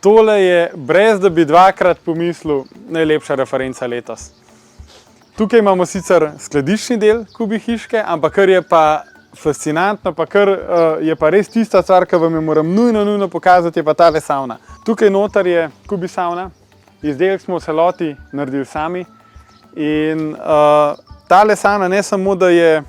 Tole je, brez da bi dvakrat pomislil, najlepša referenca letos. Tukaj imamo sicer skladiščni del Kubi hiške, ampak kar je pa fascinantno, pa kar je pa res tista stvar, ki vam jo moram nujno pokazati, je pa tale savna. Tukaj noter je Kubi savna, izdelek smo v celoti naredili sami in tale savna ne samo, da je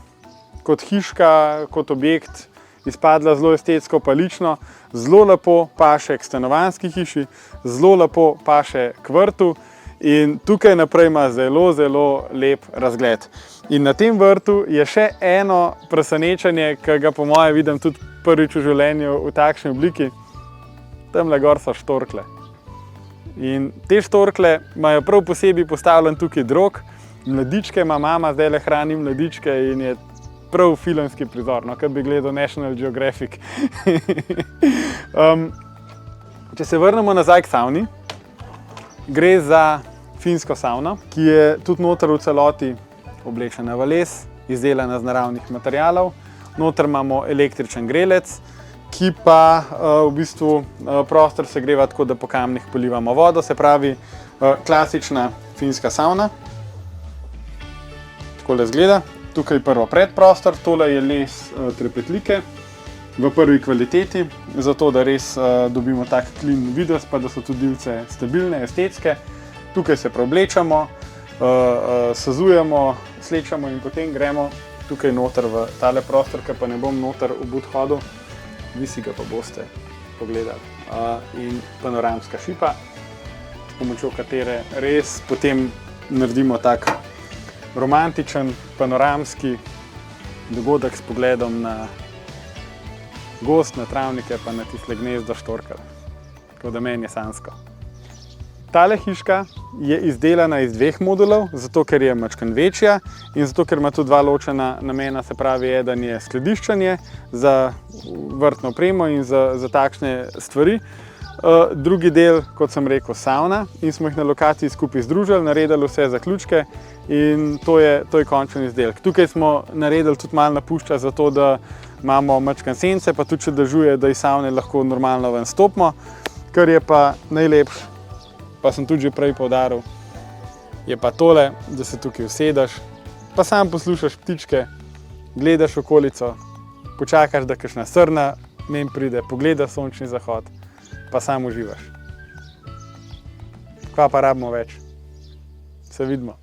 kot hiška, kot objekt izpadla zelo estetsko pa lično, zelo lepo paše k stanovanjski hiši, zelo lepo paše k vrtu in tukaj naprej ima zelo lep razgled. In na tem vrtu je še eno presenečenje, ki ga po moje vidim tudi prvič v življenju v takšni obliki. Tamle gor so štorkle. In te štorkle imajo prav posebej postavljen tukaj drog. Mladičke ima mama, zdajle hrani mladičke in je prav filmski prizor, no, kot bi gledal National Geographic. Če se vrnemo nazaj k savni, gre za finsko savno, ki je tudi noter v celoti oblečena v les, izdelana iz naravnih materialov. Noter imamo električen grelec, ki pa v bistvu prostor segreva tako, da po kamnih polivamo vodo, se pravi klasična finska savna. Takole izgleda. Tukaj je prvo predprostor, tole je les trepetlike v prvi kvaliteti, zato da res dobimo tak clean videz, pa da so tudi dilce stabilne, estetske. Tukaj se preoblečamo, sezujemo, slečemo in potem gremo tukaj noter v tale prostor, ker pa ne bom noter obut hodil, vi si ga pa boste pogledali. In panoramska šipa, s pomočjo katere res potem naredimo tak romantičen, panoramski dogodek s pogledom na gozd, na travnike pa na tisle gnezdo štorkelj. Tako da meni je sanjsko. Tale hiška je izdelana iz dveh modulov, zato ker je majčkeno večja in zato ker ima tudi dva ločena namena, se pravi, eden je skladiščenje za vrtno opremo in za takšne stvari. Drugi del, kot sem rekel, savna in smo jih na lokaciji skupaj združili, naredili vse zaključke in to je končen izdelek. Tukaj smo naredili tudi malo napušča, zato da imamo majčkeno sence, pa tudi če dežuje, da iz savne lahko normalno ven stopimo. Kar je pa najlepše, pa sem tudi že prej poudaril, je pa tole, da se tukaj usedeš, pa sam poslušaš ptičke, gledaš okolico, počakaš, da kakšna srna mimo pride, pogledaš sončni zahod, pa sam uživaš. Kaj pa rabimo več? Se vidimo.